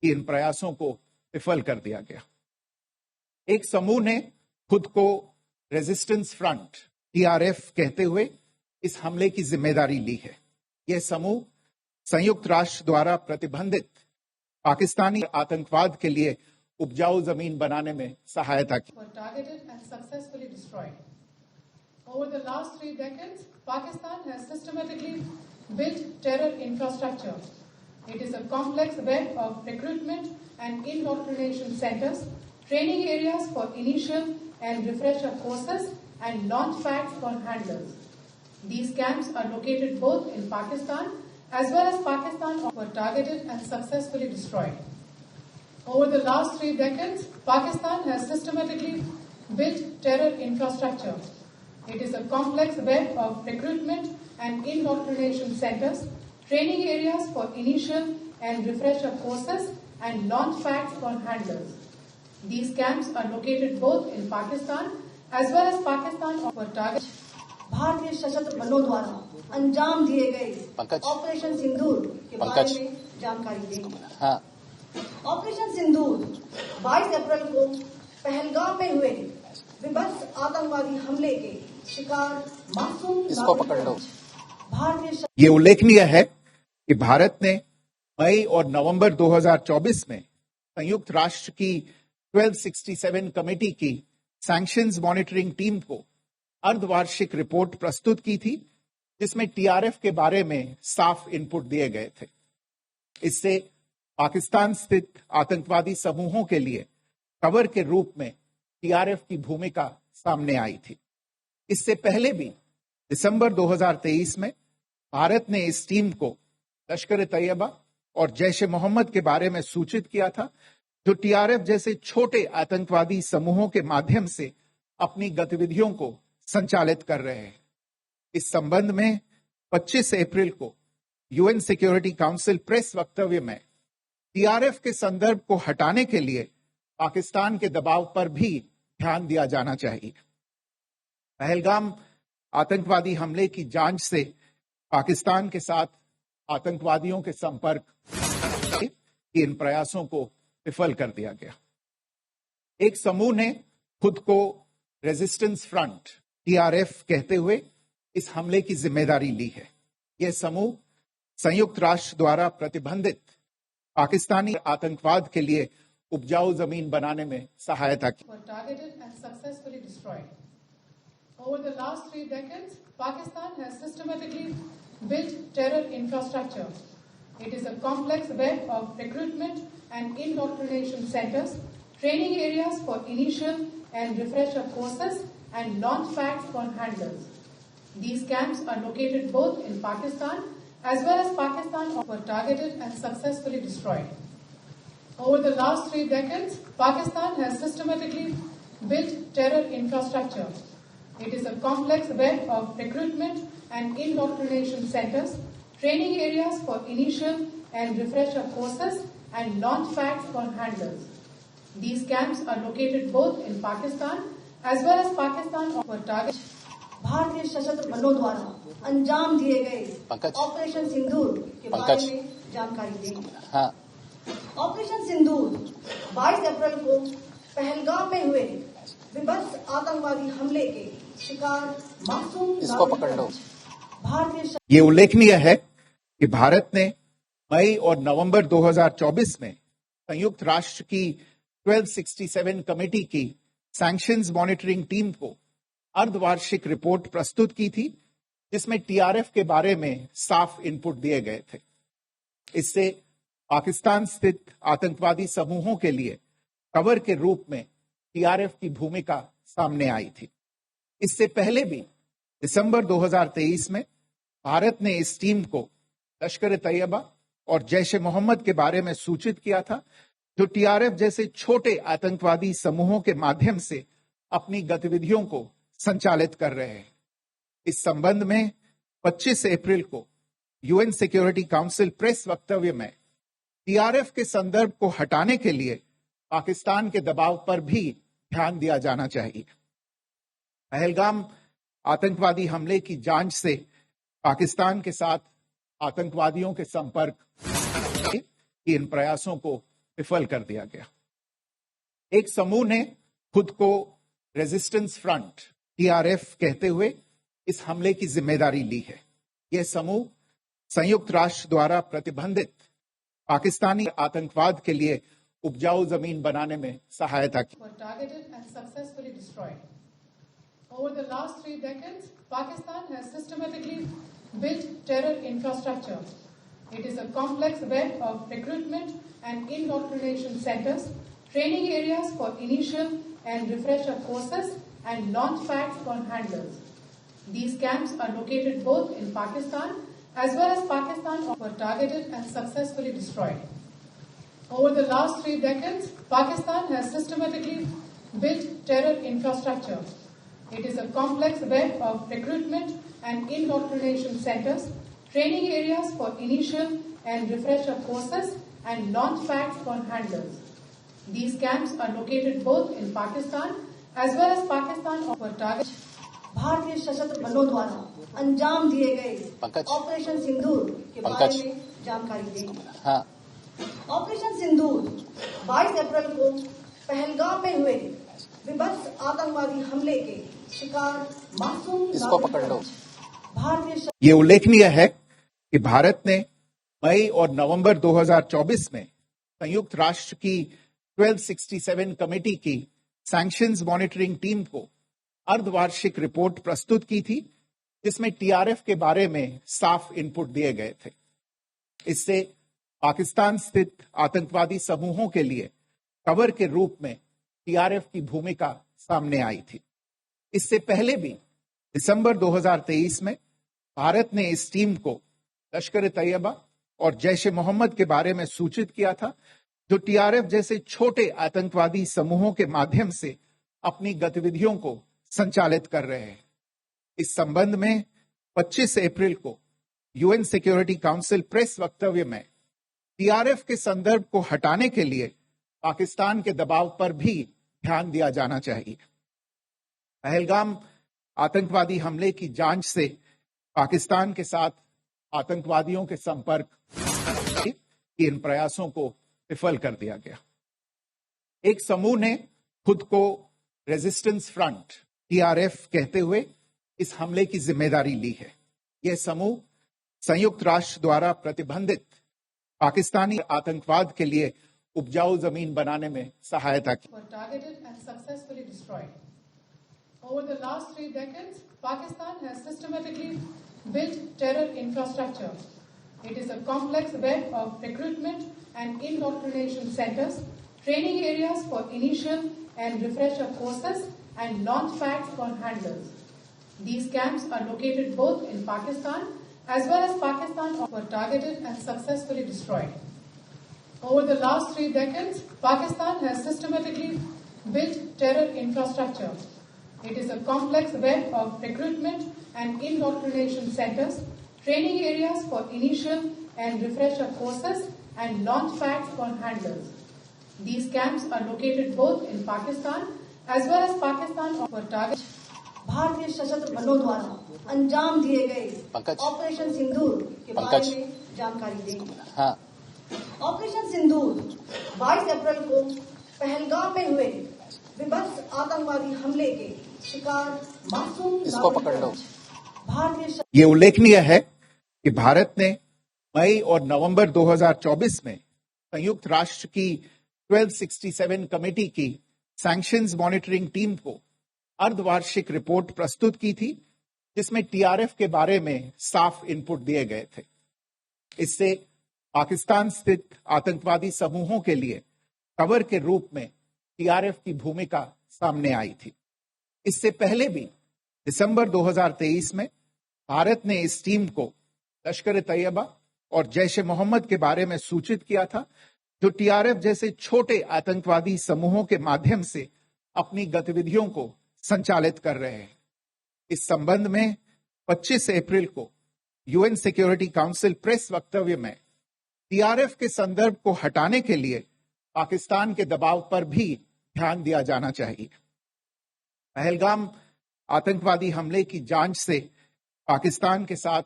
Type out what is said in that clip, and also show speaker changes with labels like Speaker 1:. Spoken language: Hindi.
Speaker 1: कि इन प्रयासों को विफल कर दिया गया। एक समूह ने खुद को रेजिस्टेंस फ्रंट टीआरएफ कहते हुए इस हमले की जिम्मेदारी ली है। यह समूह संयुक्त राष्ट्र द्वारा प्रतिबंधित पाकिस्तानी आतंकवाद के लिए उपजाऊ जमीन बनाने में सहायता की।
Speaker 2: Over the last 3 decades, Pakistan has systematically built terror infrastructure. It is a complex web of recruitment and indoctrination centers, training areas for initial and refresher courses, and launch pads for handlers. These camps are located both in Pakistan as well as Pakistan were targeted and successfully destroyed. Over the last 3 decades, Pakistan has systematically built terror infrastructure. It is a complex web of recruitment and indoctrination centers, training areas for initial and refresher courses, and launch pads for handlers. These camps are located both in Pakistan as well as Pakistan were targeted.
Speaker 3: भारतीय सशस्त्र बलों द्वारा अंजाम दिए गए ऑपरेशन सिंदूर के बारे में जानकारी देंगे।
Speaker 4: हाँ।
Speaker 3: ऑपरेशन सिंदूर 22 अप्रैल को पहलगाम में हुए विभत्स आतंकवादी हमले के शिकार मासूम
Speaker 4: इसको पकड़ लो।
Speaker 3: भारतीय
Speaker 1: ये उल्लेखनीय है कि भारत ने मई और नवंबर 2024 में संयुक्त राष्ट्र की 1267 कमेटी की सैंक्शंस मॉनिटरिंग टीम को अर्धवार्षिक रिपोर्ट प्रस्तुत की थी, जिसमें टीआरएफ के बारे में साफ इनपुट दिए गए थे। इससे पाकिस्तान स्थित आतंकवादी समूहों के लिए कवर के रूप में टीआरएफ की भूमिका सामने आई थी। इससे पहले भी दिसंबर 2023 में भारत ने इस टीम को लश्कर-ए-तैयबा और जैश-ए-मोहम्मद के बारे में सूचित किया था, जो टीआरएफ जैसे छोटे आतंकवादी समूहों के माध्यम से अपनी गतिविधियों को संचालित कर रहे हैं। इस संबंध में 25 अप्रैल को यूएन सिक्योरिटी काउंसिल प्रेस वक्तव्य में टीआरएफ के संदर्भ को हटाने के लिए पाकिस्तान के दबाव पर भी ध्यान दिया जाना चाहिए। पहलगाम आतंकवादी हमले की जांच से पाकिस्तान के साथ आतंकवादियों के संपर्क की इन प्रयासों को विफल कर दिया गया। एक समूह ने खुद को रेजिस्टेंस फ्रंट टीआरएफ कहते हुए इस हमले की जिम्मेदारी ली है। यह समूह संयुक्त राष्ट्र द्वारा प्रतिबंधित पाकिस्तानी आतंकवाद के लिए उपजाऊ जमीन बनाने में सहायता की।
Speaker 2: Over the last 3 decades, Pakistan has systematically built terror infrastructure. It is a complex web of recruitment and indoctrination centers, training areas for initial and refresher courses, and launch pads for handlers. These camps are located both in Pakistan as well as Pakistan were targeted and successfully destroyed. Over the last 3 decades, Pakistan has systematically built terror infrastructure. It is a complex web of recruitment and indoctrination centers, training areas for initial and refresher courses, and launch pads for handlers. These camps are located both in Pakistan as well as Pakistan were targeted.
Speaker 3: भारतीय सशस्त्र बलों द्वारा अंजाम दिए गए ऑपरेशन सिंदूर के बारे में जानकारी देंगे।
Speaker 4: हाँ।
Speaker 3: ऑपरेशन सिंदूर 22 अप्रैल को पहलगाम में हुए विभत्स आतंकवादी हमले के शिकार मासूम
Speaker 4: इसको पकड़ लो।
Speaker 3: भारतीय
Speaker 1: ये उल्लेखनीय है कि भारत ने मई और नवंबर 2024 में संयुक्त राष्ट्र की 1267 कमेटी की सैंक्शंस मॉनिटरिंग टीम को अर्धवार्षिक रिपोर्ट प्रस्तुत की थी, जिसमें टीआरएफ के बारे में साफ इनपुट दिए गए थे। इससे पाकिस्तान स्थित आतंकवादी समूहों के लिए कवर के रूप में टीआरएफ की भूमिका सामने आई थी। इससे पहले भी दिसंबर 2023 में भारत ने इस टीम को लश्कर-ए-तैयबा और जैश-ए-मोहम्मद के बारे में सूचित किया था, जो टीआरएफ जैसे छोटे आतंकवादी समूहों के माध्यम से अपनी गतिविधियों को संचालित कर रहे हैं। इस संबंध में 25 अप्रैल को यूएन सिक्योरिटी काउंसिल प्रेस वक्तव्य में टीआरएफ के संदर्भ को हटाने के लिए पाकिस्तान के दबाव पर भी ध्यान दिया जाना चाहिए। पहलगाम आतंकवादी हमले की जांच से पाकिस्तान के साथ आतंकवादियों के संपर्क की इन प्रयासों को विफल कर दिया गया। एक समूह ने खुद को रेजिस्टेंस फ्रंट टीआरएफ कहते हुए इस हमले की जिम्मेदारी ली है। यह समूह संयुक्त राष्ट्र द्वारा प्रतिबंधित पाकिस्तानी आतंकवाद के लिए उपजाऊ जमीन बनाने में सहायता की।
Speaker 2: Over the last 3 decades, Pakistan has systematically built terror infrastructure. It is a complex web of recruitment and indoctrination centers, training areas for initial and refresher courses, and launch pads for handlers. These camps are located both in Pakistan as well as Pakistan were targeted and successfully destroyed. Over the last 3 decades, Pakistan has systematically built terror infrastructure. It is a complex web of recruitment and indoctrination centers, training areas for initial and refresher courses, and launch pads for handlers. These camps are located both in Pakistan as well as Pakistan were targeted.
Speaker 3: भारतीय सशस्त्र बलों द्वारा अंजाम दिए गए ऑपरेशन सिंदूर के बारे में जानकारी देंगे। ऑपरेशन सिंदूर 22 अप्रैल को पहलगाम में हुए विभत्स आतंकवादी हमले के शिकार मासूम भारतीय।
Speaker 1: ये उल्लेखनीय है कि भारत ने मई और नवंबर 2024 में संयुक्त राष्ट्र की 1267 कमेटी की सैंक्शंस मॉनिटरिंग टीम को अर्धवार्षिक रिपोर्ट प्रस्तुत की थी, जिसमें टीआरएफ के बारे में साफ इनपुट दिए गए थे। इससे पाकिस्तान स्थित आतंकवादी समूहों के लिए कवर के रूप में टीआरएफ की भूमिका सामने आई थी। इससे पहले भी दिसंबर 2023 में भारत ने इस टीम को लश्कर-ए-तैयबा और जैश-ए-मोहम्मद के बारे में सूचित किया था, जो टीआरएफ जैसे छोटे आतंकवादी समूहों के माध्यम से अपनी गतिविधियों को संचालित कर रहे हैं। इस संबंध में 25 अप्रैल को यूएन सिक्योरिटी काउंसिल प्रेस वक्तव्य में टीआरएफ के संदर्भ को हटाने के लिए पाकिस्तान के दबाव पर भी ध्यान दिया जाना चाहिए। पहलगाम आतंकवादी हमले की जांच से पाकिस्तान के साथ आतंकवादियों के संपर्क की इन प्रयासों को विफल कर दिया गया। एक समूह ने खुद को रेजिस्टेंस फ्रंट टीआरएफ कहते हुए इस हमले की जिम्मेदारी ली है। यह समूह संयुक्त राष्ट्र द्वारा प्रतिबंधित पाकिस्तानी आतंकवाद के लिए उपजाऊ जमीन बनाने में सहायता की।
Speaker 2: Over the last 3 decades, Pakistan has systematically built terror infrastructure. It is a complex web of recruitment and indoctrination centers, training areas for initial and refresher courses, and launch pads for handlers. These camps are located both in Pakistan as well as Pakistan were targeted and successfully destroyed. Over the last 3 decades, Pakistan has systematically built terror infrastructure. It is a complex web of recruitment and indoctrination centers, training areas for initial and refresher courses, and launch pads for handlers. These camps are located both in Pakistan as well as Pakistan were targeted.
Speaker 3: भारतीय सशस्त्र बलों द्वारा अंजाम दिए गए ऑपरेशन सिंदूर के बारे में जानकारी देंगे। ऑपरेशन सिंदूर 22 अप्रैल को पहलगाम में हुए विभत्स आतंकवादी हमले के शिकार मासूम भारतीय।
Speaker 1: ये उल्लेखनीय है कि भारत ने मई और नवंबर 2024 में संयुक्त राष्ट्र की 1267 कमेटी की सैंक्शंस मॉनिटरिंग टीम को अर्धवार्षिक रिपोर्ट प्रस्तुत की थी, जिसमें टीआरएफ के बारे में साफ इनपुट दिए गए थे। इससे पाकिस्तान स्थित आतंकवादी समूहों के लिए कवर के रूप में टीआरएफ की भूमिका सामने आई थी। इससे पहले भी दिसंबर 2023 में भारत ने इस टीम को लश्कर-ए-तैयबा और जैश-ए-मोहम्मद के बारे में सूचित किया था, जो टीआरएफ जैसे छोटे आतंकवादी समूहों के माध्यम से अपनी गतिविधियों को संचालित कर रहे हैं। इस संबंध में 25 अप्रैल को यूएन सिक्योरिटी काउंसिल प्रेस वक्तव्य में टीआरएफ के संदर्भ को हटाने के लिए पाकिस्तान के दबाव पर भी ध्यान दिया जाना चाहिए। पहलगाम आतंकवादी हमले की जांच से पाकिस्तान के साथ